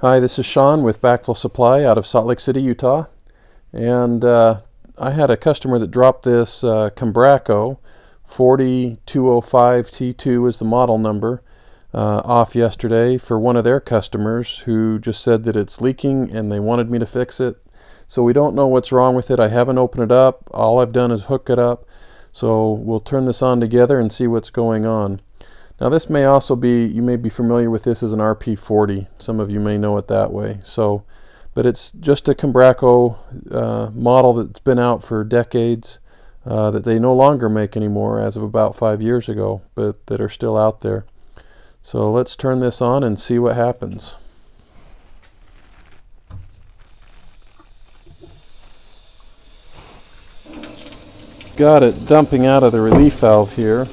Hi, this is Sean with Backflow Supply out of Salt Lake City, Utah. And I had a customer that dropped this Conbraco 40205T2 is the model number off yesterday for one of their customers who just said that it's leaking and they wanted me to fix it. So we don't know what's wrong with it. I haven't opened it up. All I've done is hook it up. So we'll turn this on together and see what's going on. Now this may also be, you may be familiar with this as an RP40. Some of you may know it that way. So, but it's just a Conbraco model that's been out for decades that they no longer make anymore as of about 5 years ago, but that are still out there. So let's turn this on and see what happens. Got it dumping out of the relief valve here.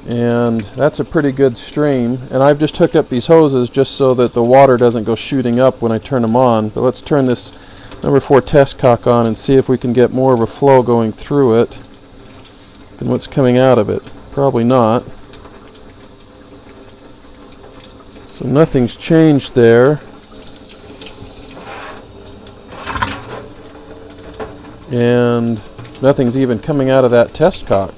And that's a pretty good stream, and I've just hooked up these hoses just so that the water doesn't go shooting up when I turn them on. But let's turn this number 4 test cock on and see if we can get more of a flow going through it than what's coming out of it. Probably not. So nothing's changed there, and nothing's even coming out of that test cock.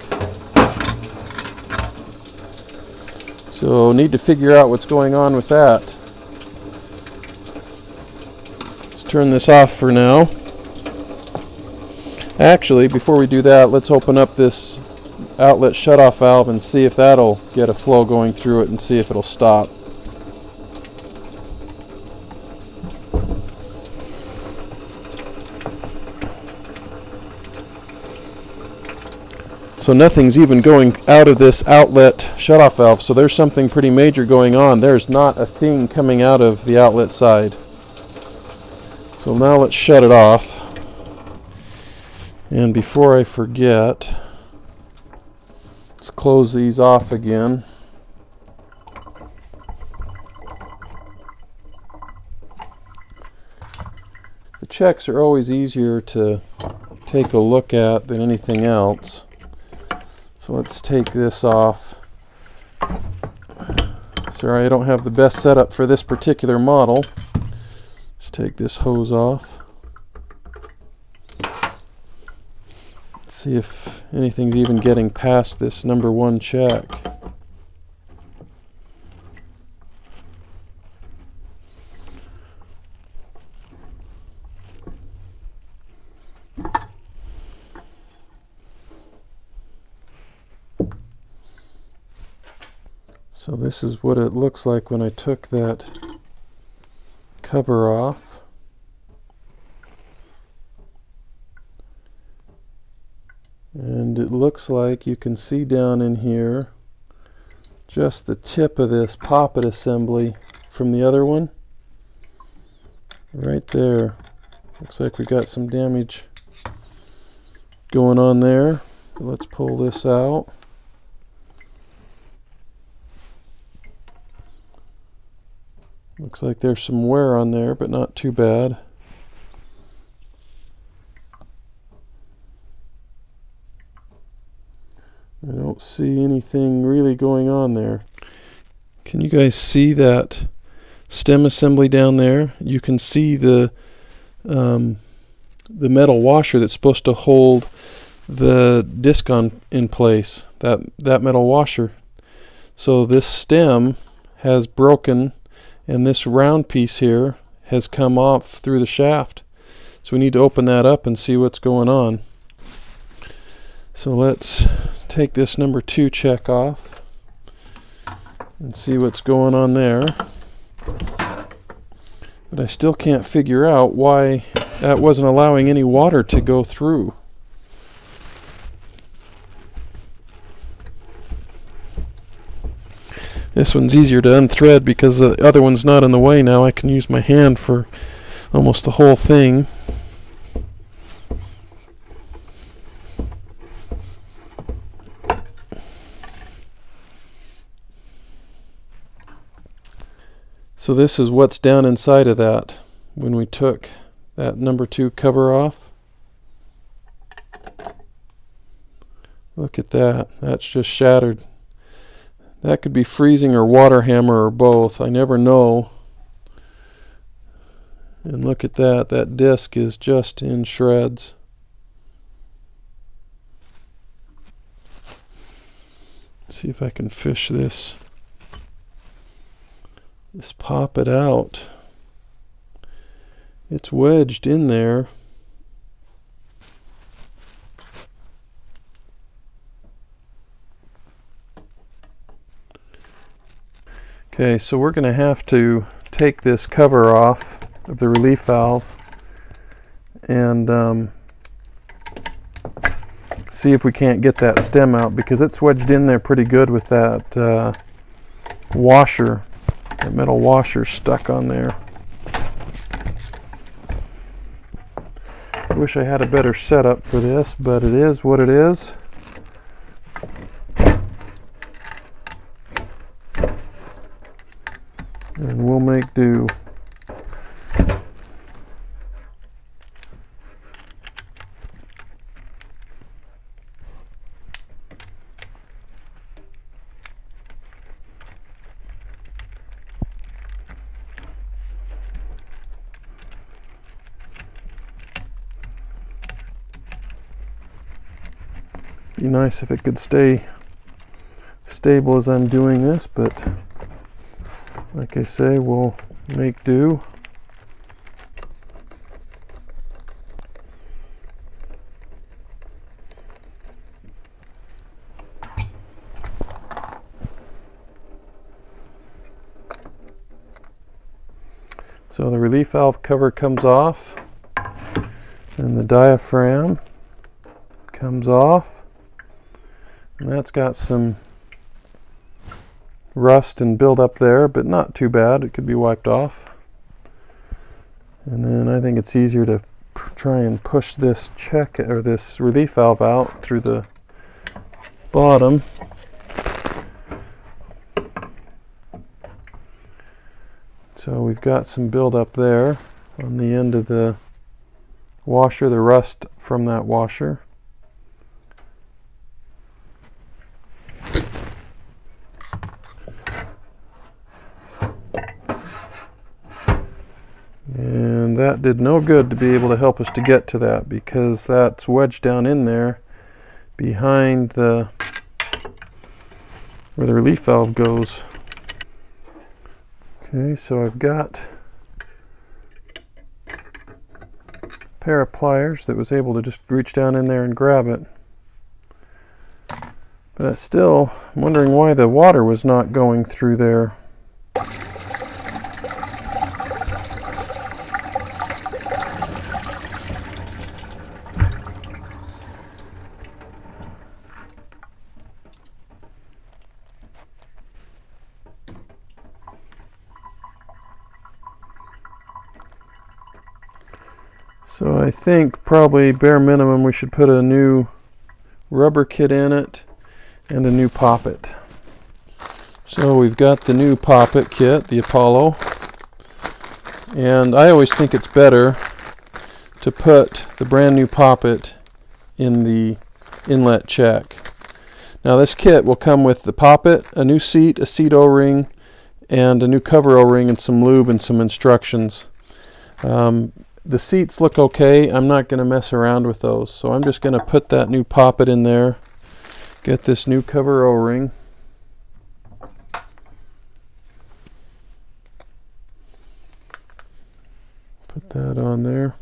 So need to figure out what's going on with that. Let's turn this off for now. Actually, before we do that, let's open up this outlet shutoff valve and see if that'll get a flow going through it and see if it'll stop. So nothing's even going out of this outlet shutoff valve, so there's something pretty major going on. There's not a thing coming out of the outlet side. So now let's shut it off. And before I forget, let's close these off again. The checks are always easier to take a look at than anything else. So let's take this off. Sorry, I don't have the best setup for this particular model. Let's take this hose off. Let's see if anything's even getting past this number 1 check. So this is what it looks like when I took that cover off. And it looks like you can see down in here just the tip of this poppet assembly from the other one. Right there. Looks like we got some damage going on there. Let's pull this out. Looks like there's some wear on there, but not too bad. I don't see anything really going on there. Can you guys see that stem assembly down there? You can see the metal washer that's supposed to hold the disc in place. That metal washer. So this stem has broken, and this round piece here has come off through the shaft. So we need to open that up and see what's going on. So let's take this number 2 check off and see what's going on there. But I still can't figure out why that wasn't allowing any water to go through. This one's easier to unthread because the other one's not in the way now. I can use my hand for almost the whole thing. So this is what's down inside of that when we took that number 2 cover off. Look at that. That's just shattered. That could be freezing or water hammer or both. I never know And look at that, that disc is just in shreds. See if I can fish this poppet out. It's wedged in there. Okay, so we're going to have to take this cover off of the relief valve and see if we can't get that stem out, because it's wedged in there pretty good with that washer, that metal washer stuck on there. I wish I had a better setup for this, but it is what it is. And we'll make do. Be nice if it could stay stable as I'm doing this, but like I say, we'll make do. So the relief valve cover comes off, and the diaphragm comes off. And that's got some rust and build up there, but not too bad. It could be wiped off. And then I think it's easier to try and push this check or this relief valve out through the bottom. So we've got some build up there on the end of the washer, the rust from that washer. And that did no good to be able to help us to get to that, because that's wedged down in there behind the where the relief valve goes. Okay, so I've got a pair of pliers that was able to just reach down in there and grab it. But still, I'm wondering why the water was not going through there. So I think probably bare minimum we should put a new rubber kit in it and a new poppet. So we've got the new poppet kit, the Apollo, and I always think it's better to put the brand new poppet in the inlet check. Now this kit will come with the poppet, a new seat, a seat O-ring, and a new cover O-ring and some lube and some instructions. The seats look okay. I'm not going to mess around with those, so I'm just going to put that new poppet in there, get this new cover O-ring, put that on there,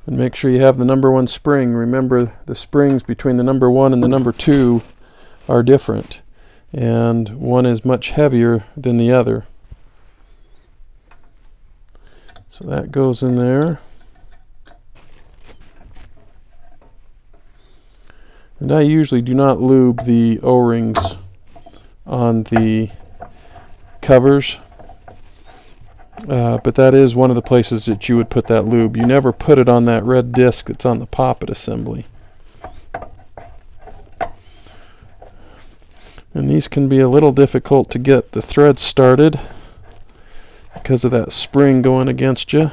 and make sure you have the number 1 spring. Remember, the springs between the number 1 and the number 2 are different, and one is much heavier than the other. So that goes in there. And I usually do not lube the O-rings on the covers, but that is one of the places that you would put that lube. You never put it on that red disc that's on the poppet assembly. And these can be a little difficult to get the threads started because of that spring going against you.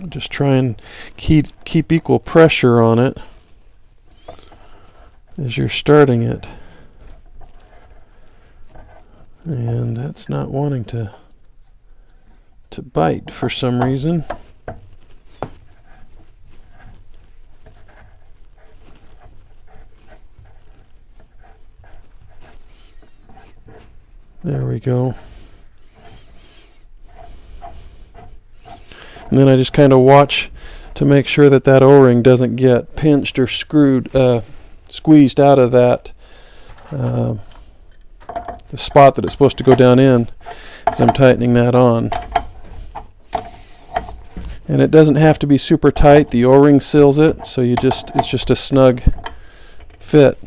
Just try and keep equal pressure on it. as you're starting it. And that's not wanting to bite for some reason. There we go. And then I just kind of watch to make sure that that O-ring doesn't get pinched or squeezed out of that the spot that it's supposed to go down in as I'm tightening that on. And it doesn't have to be super tight. The O-ring seals it, so it's just a snug fit.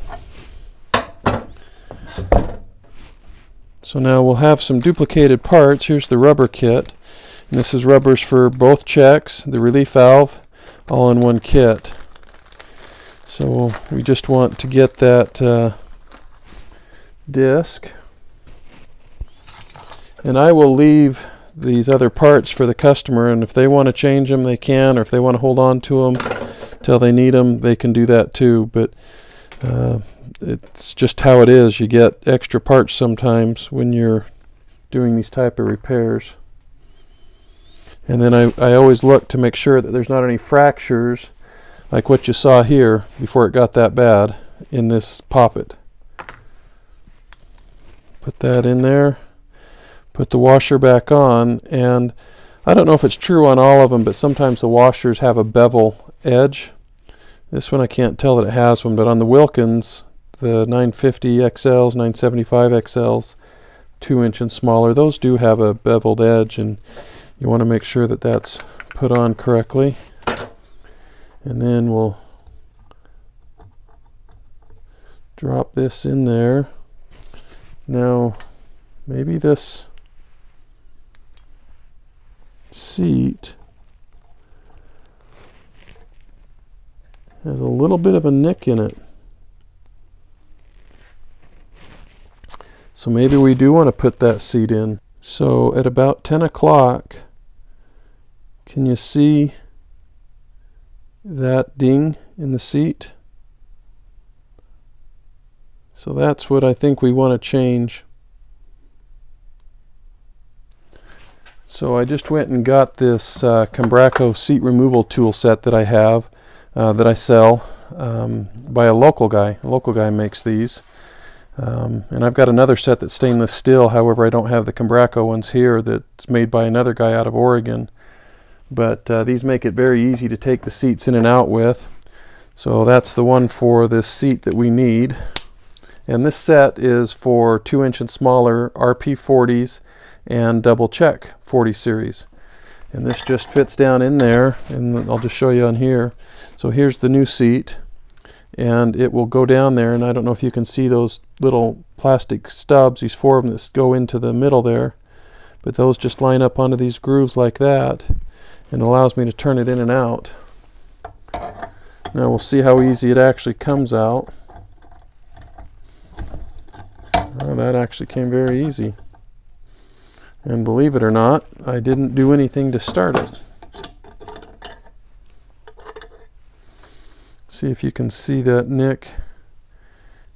So now we'll have some duplicated parts. Here's the rubber kit. And this is rubbers for both checks, the relief valve, all in one kit. So we just want to get that disc. And I will leave these other parts for the customer, and if they want to change them, they can, or if they want to hold on to them till they need them, they can do that too. But it's just how it is. You get extra parts sometimes when you're doing these type of repairs. And then I always look to make sure that there's not any fractures like what you saw here before it got that bad in this poppet. Put that in there, put the washer back on, and I don't know if it's true on all of them, but sometimes the washers have a bevel edge. This one I can't tell that it has one, but on the Wilkins, the 950 XLs, 975 XLs, 2-inch and smaller, those do have a beveled edge, and you want to make sure that that's put on correctly. And then we'll drop this in there. Now, maybe this seat has a little bit of a nick in it. So maybe we do want to put that seat in. So at about 10 o'clock, can you see that ding in the seat? So that's what I think we want to change. So I just went and got this Conbraco seat removal tool set that I have, that I sell by a local guy. A local guy makes these. And I've got another set that's stainless steel. However, I don't have the Conbraco ones here. That's made by another guy out of Oregon. But these make it very easy to take the seats in and out with. So that's the one for this seat that we need. And this set is for 2-inch and smaller RP40s and double check 40 series. And this just fits down in there, and I'll just show you on here. So here's the new seat, and it will go down there, and I don't know if you can see those little plastic stubs, these 4 of them that go into the middle there, but those just line up onto these grooves like that, and allows me to turn it in and out. Now we'll see how easy it actually comes out. Oh, that actually came very easy. And believe it or not, I didn't do anything to start it. See if you can see that nick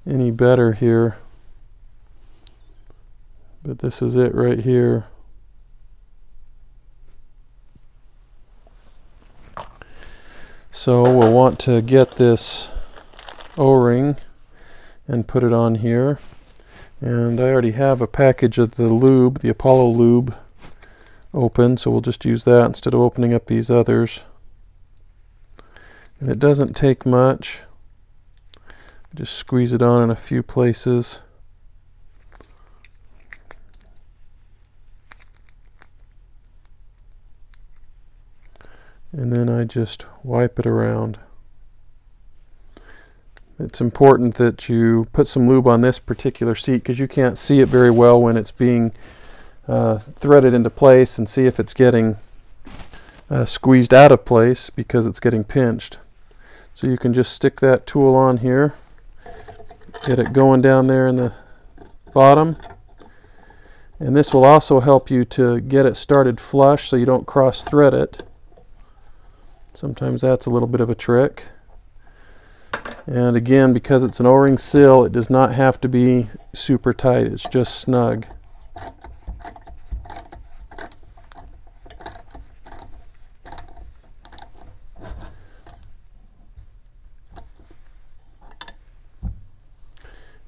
any better here. But this is it right here. So we'll want to get this O-ring and put it on here. And I already have a package of the lube, the Apollo lube, open, so we'll just use that instead of opening up these others. And it doesn't take much. Just squeeze it on in a few places. And then I just wipe it around. It's important that you put some lube on this particular seat because you can't see it very well when it's being threaded into place, and see if it's getting squeezed out of place because it's getting pinched. So you can just stick that tool on here, get it going down there in the bottom, and this will also help you to get it started flush so you don't cross thread it. Sometimes that's a little bit of a trick. And again, because it's an O-ring seal, it does not have to be super tight, it's just snug.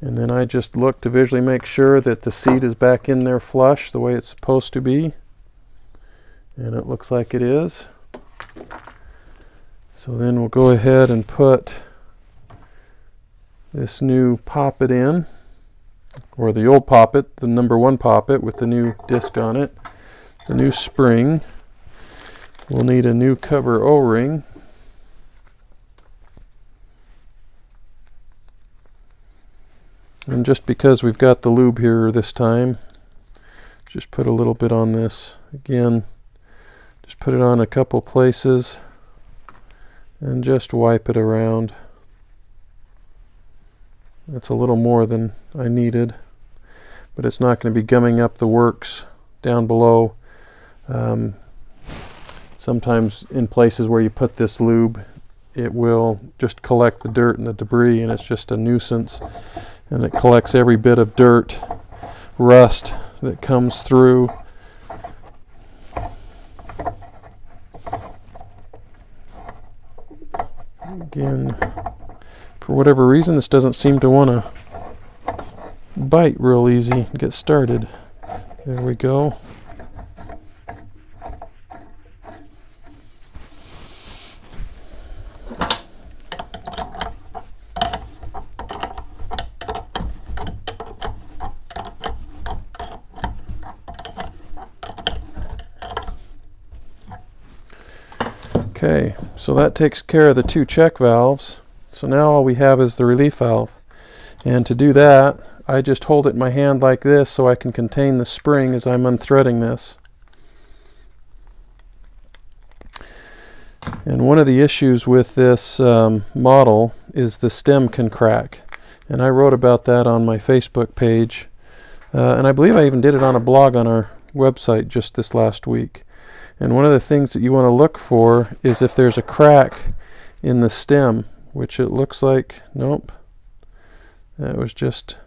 And then I just look to visually make sure that the seat is back in there flush the way it's supposed to be. And it looks like it is. So then we'll go ahead and put this new poppet in, or the old poppet, the #1 poppet with the new disc on it, the new spring. We'll need a new cover O-ring. And just because we've got the lube here this time, just put a little bit on this. Again, just put it on a couple places and just wipe it around. That's a little more than I needed, but it's not going to be gumming up the works down below. Sometimes in places where you put this lube, it will just collect the dirt and the debris, and it's just a nuisance. And it collects every bit of dirt, rust that comes through. Again, for whatever reason, this doesn't seem to want to bite real easy and get started. There we go. Okay, so that takes care of the 2 check valves. So now all we have is the relief valve. And to do that, I just hold it in my hand like this so I can contain the spring as I'm unthreading this. And one of the issues with this model is the stem can crack. And I wrote about that on my Facebook page. And I believe I even did it on a blog on our website just this last week. And one of the things that you want to look for is if there's a crack in the stem, which it looks like, nope, that was just,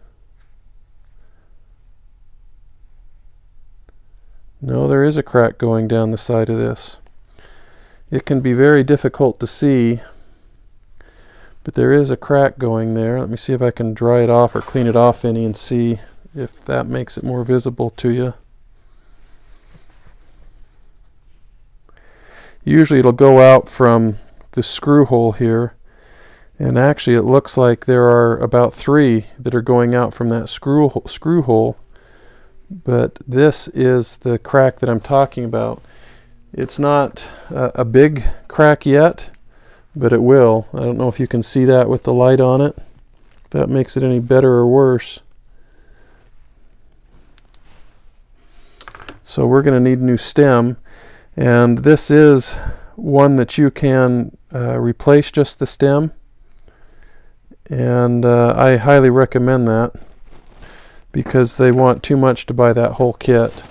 no, there is a crack going down the side of this. It can be very difficult to see, but there is a crack going there. Let me see if I can dry it off or clean it off any and see if that makes it more visible to you. Usually it'll go out from the screw hole here, and actually it looks like there are about 3 that are going out from that screw hole, but this is the crack that I'm talking about. It's not a big crack yet, but it will. I don't know if you can see that with the light on it, if that makes it any better or worse. So we're going to need a new stem. And this is one that you can replace just the stem, and I highly recommend that because they want too much to buy that whole kit.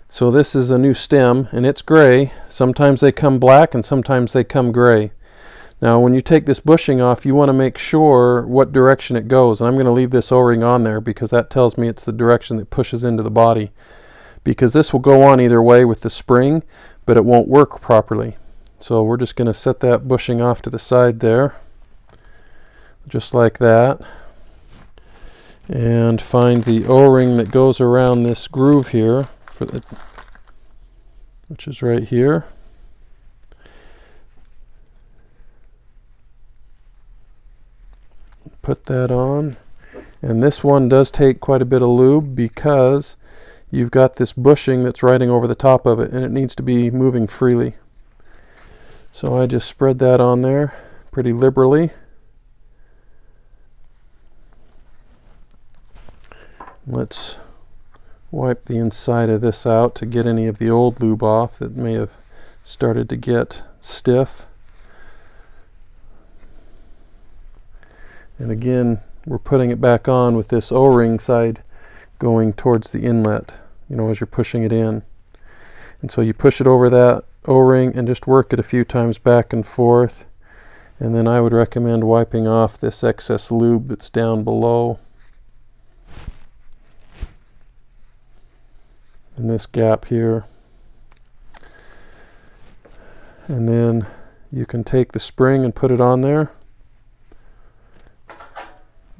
So this is a new stem, and it's gray. Sometimes they come black and sometimes they come gray. Now when you take this bushing off, you want to make sure what direction it goes. And I'm going to leave this O-ring on there because that tells me it's the direction that pushes into the body, because this will go on either way with the spring, but it won't work properly. So we're just going to set that bushing off to the side there, just like that, and find the O-ring that goes around this groove here, which is right here. Put that on, and this one does take quite a bit of lube because you've got this bushing that's riding over the top of it, and it needs to be moving freely. So I just spread that on there pretty liberally. Let's wipe the inside of this out to get any of the old lube off that may have started to get stiff. And again, we're putting it back on with this O-ring side going towards the inlet, you know, as you're pushing it in. And so you push it over that O-ring and just work it a few times back and forth, And then I would recommend wiping off this excess lube that's down below in this gap here. And then you can take the spring and put it on there.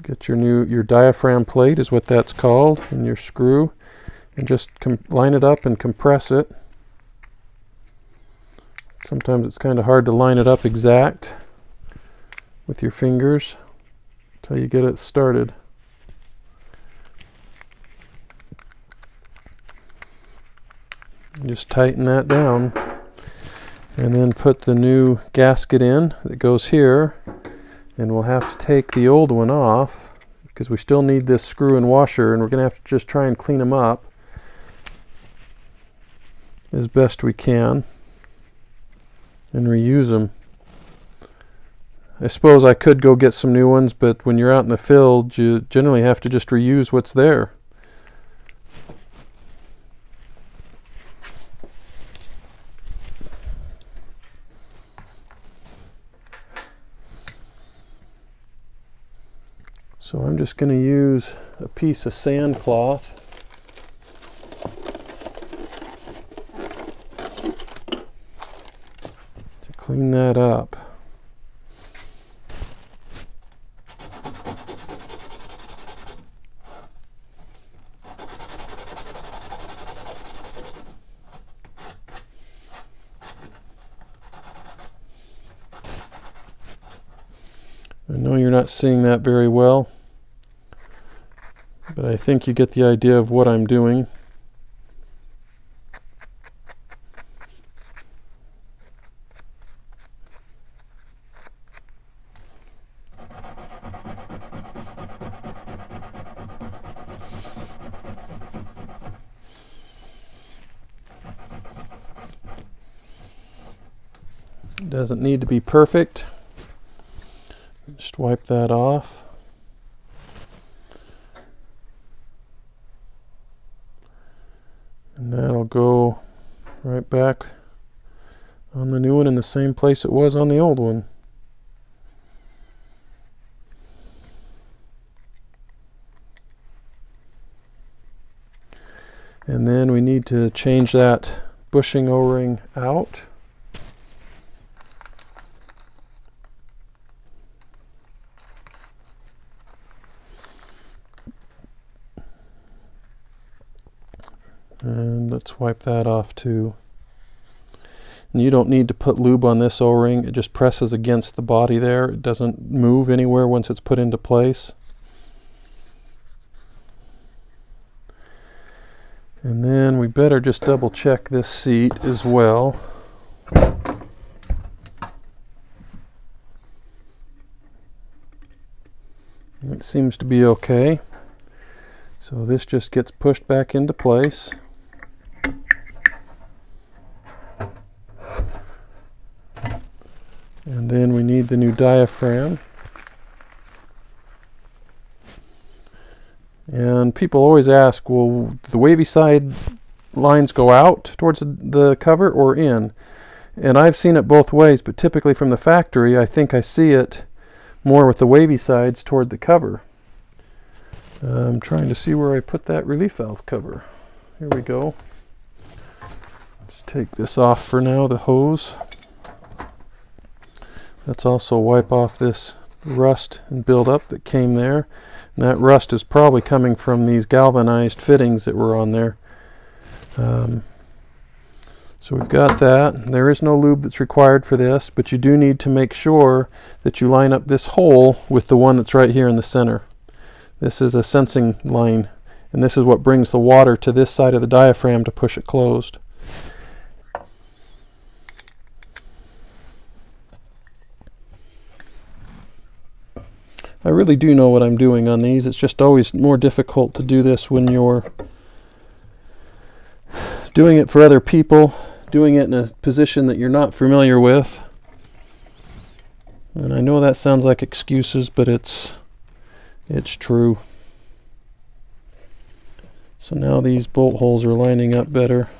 Get your diaphragm plate is what that's called, and your screw, and just line it up and compress it. Sometimes it's kind of hard to line it up exact with your fingers until you get it started. Just tighten that down, and then put the new gasket in that goes here, and we'll have to take the old one off because we still need this screw and washer, and we're going to have to just try and clean them up as best we can and reuse them. I suppose I could go get some new ones, but when you're out in the field, you generally have to just reuse what's there. So I'm just going to use a piece of sand cloth to clean that up. I know you're not seeing that very well, but I think you get the idea of what I'm doing. It doesn't need to be perfect. Just wipe that off. And that'll go right back on the new one in the same place it was on the old one. And then we need to change that bushing O-ring out. And let's wipe that off too. And you don't need to put lube on this O-ring. It just presses against the body there. It doesn't move anywhere once it's put into place. And then we better just double check this seat as well. It seems to be okay. So this just gets pushed back into place. And then we need the new diaphragm. And people always ask, will the wavy side lines go out towards the cover or in? And I've seen it both ways, but typically from the factory, I think I see it more with the wavy sides toward the cover. I'm trying to see where I put that relief valve cover. Here we go. Let's take this off for now, the hose. Let's also wipe off this rust and buildup that came there. And that rust is probably coming from these galvanized fittings that were on there. So we've got that. There is no lube that's required for this, but you do need to make sure that you line up this hole with the one that's right here in the center. This is a sensing line, and this is what brings the water to this side of the diaphragm to push it closed. I really do know what I'm doing on these. It's just always more difficult to do this when you're doing it for other people, doing it in a position that you're not familiar with. And I know that sounds like excuses, but it's true. So now these bolt holes are lining up better.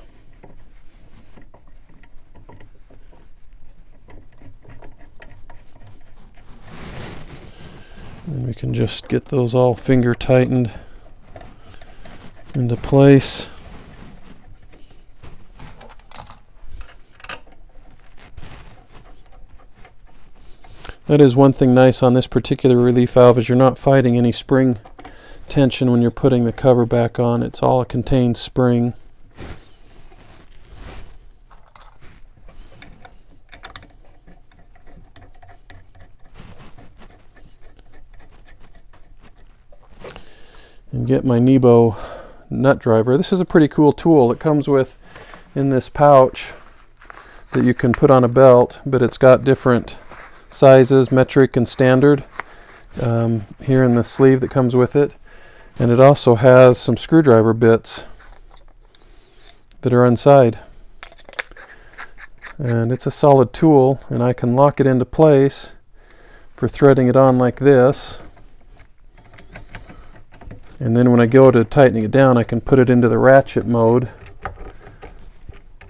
And we can just get those all finger tightened into place. That is one thing nice on this particular relief valve, is you're not fighting any spring tension when you're putting the cover back on. It's all a contained spring. And get my Nebo nut driver. This is a pretty cool tool. It comes with in this pouch that you can put on a belt, but it's got different sizes, metric and standard, here in the sleeve that comes with it. And it also has some screwdriver bits that are inside. And it's a solid tool, and I can lock it into place for threading it on like this. And then when I go to tightening it down, I can put it into the ratchet mode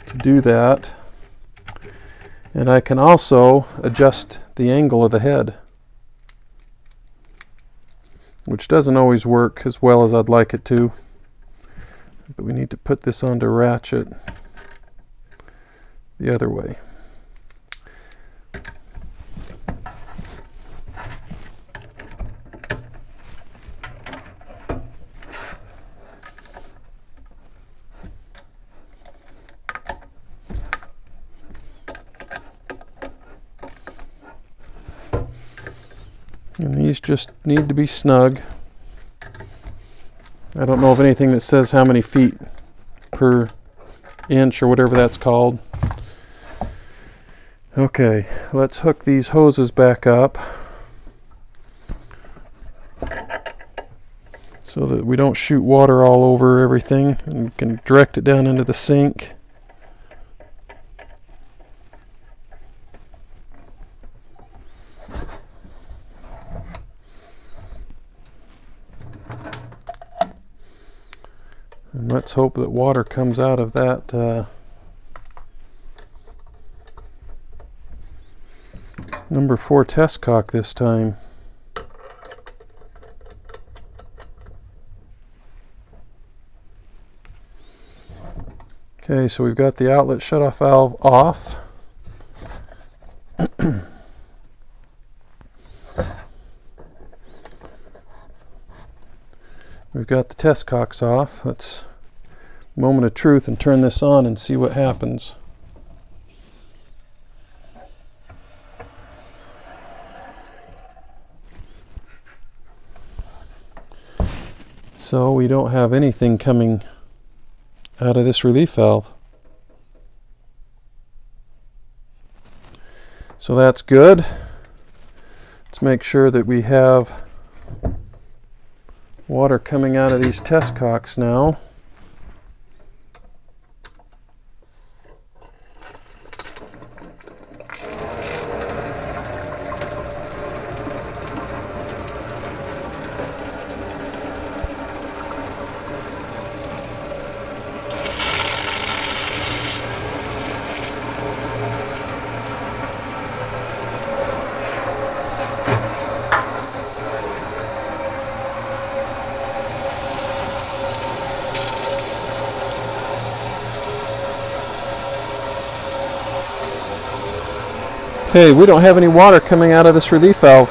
to do that. And I can also adjust the angle of the head, which doesn't always work as well as I'd like it to. But we need to put this onto ratchet the other way. And these just need to be snug. I don't know of anything that says how many feet per inch or whatever that's called. Okay, let's hook these hoses back up so that we don't shoot water all over everything, and we can direct it down into the sink. And let's hope that water comes out of that number 4 test cock this time. Okay, so we've got the outlet shutoff valve off. We've got the test cocks off. Let's moment of truth and turn this on and see what happens. So we don't have anything coming out of this relief valve. So that's good. Let's make sure that we have water coming out of these test cocks now. Okay, we don't have any water coming out of this relief valve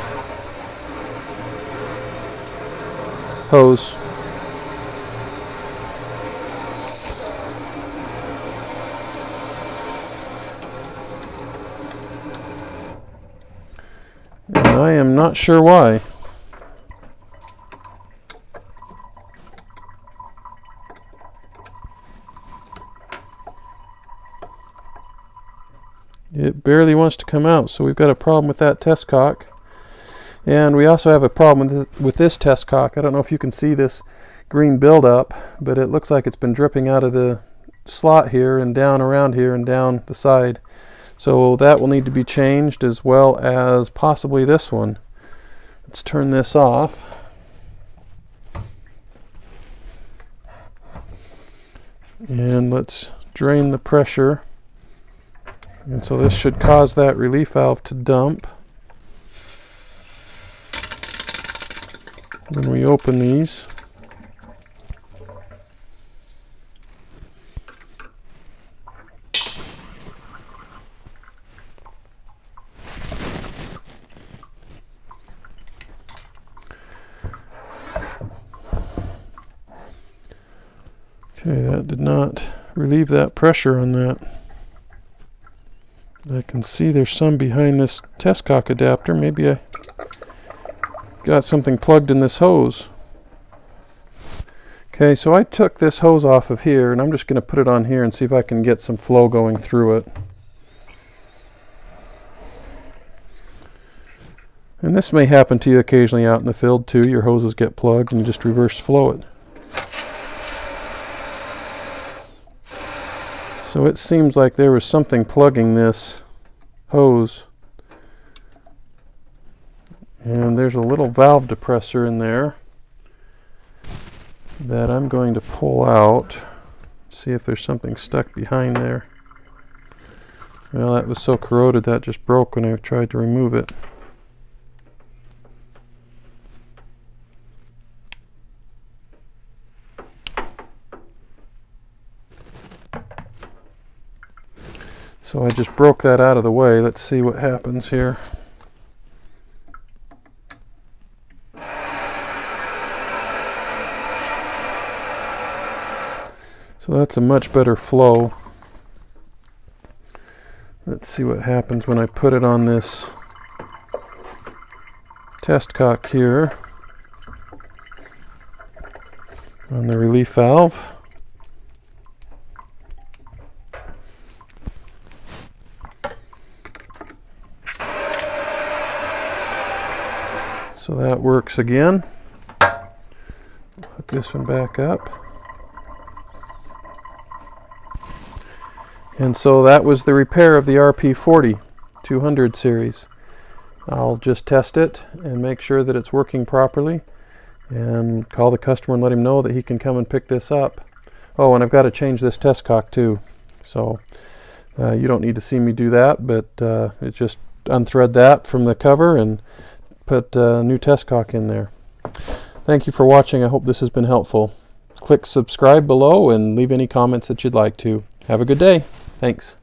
hose. And I am not sure why. It barely wants to come out, so we've got a problem with that test cock. And we also have a problem with this test cock. I don't know if you can see this green buildup, but it looks like it's been dripping out of the slot here and down around here and down the side. So that will need to be changed, as well as possibly this one. Let's turn this off. And let's drain the pressure. And so this should cause that relief valve to dump. when we open these. Okay, that did not relieve that pressure on that. I can see there's some behind this test cock adapter. Maybe I got something plugged in this hose. Okay, so I took this hose off of here and I'm just going to put it on here and see if I can get some flow going through it. And this may happen to you occasionally out in the field too. Your hoses get plugged and you just reverse flow it. So it seems like there was something plugging this hose. And there's a little valve depressor in there that I'm going to pull out. See if there's something stuck behind there. Well, that was so corroded that just broke when I tried to remove it. So I just broke that out of the way. Let's see what happens here. So that's a much better flow. Let's see what happens when I put it on this test cock here on the relief valve. So that works again. Hook this one back up. And so that was the repair of the RP40 200 series. I'll just test it and make sure that it's working properly and call the customer and let him know that he can come and pick this up. Oh, and I've got to change this test cock too. So you don't need to see me do that, but it's just unthread that from the cover and put a new test cock in there. Thank you for watching. I hope this has been helpful. Click subscribe below and leave any comments that you'd like to. Have a good day. Thanks.